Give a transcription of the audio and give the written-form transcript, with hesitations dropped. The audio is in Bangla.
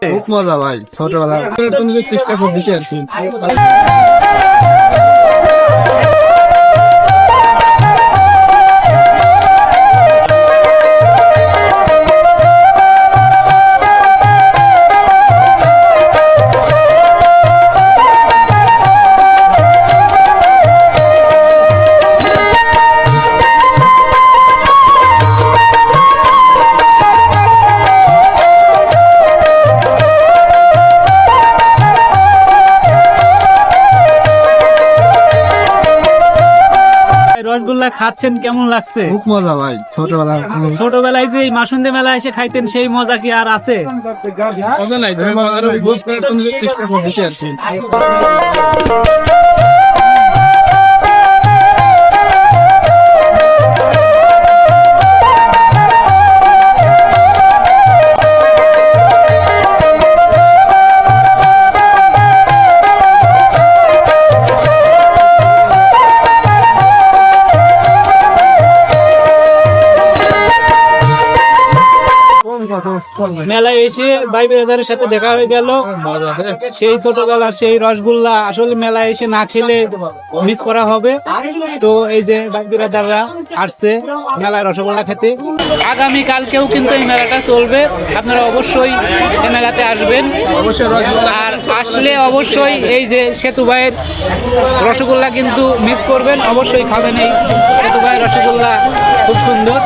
খুব মজা ভাই, ছোটবেলা চেষ্টা করছি আর কি। রসগোল্লা খাচ্ছেন, কেমন লাগছে? খুব মজা ভাই, ছোটবেলা ছোটবেলায় যে এই মাসুন্দে মেলা এসে খাইতেন সেই মজা কি আর আছে? মজা নাই, চেষ্টা করছি আর কি। মেলায় এসে ভাই ব্রাদারের সাথে দেখা হয়ে গেল, সেই ছোটবেলার সেই রসগোল্লা আসলে মেলায় এসে না খেলে মিস করা হবে। তো এই যে ভাই ব্রাদাররা আসছে মেলায় রসগোল্লা খেতে। আগামী কালকেও কিন্তু এই মেলাটা চলবে, আপনারা অবশ্যই এই মেলাতে আসবেন। আর আসলে অবশ্যই এই যে সেতু ভাইয়ের রসগোল্লা কিন্তু মিস করবেন, অবশ্যই খাবেন এই সেতু ভাইয়ের রসগোল্লা, খুব সুন্দর।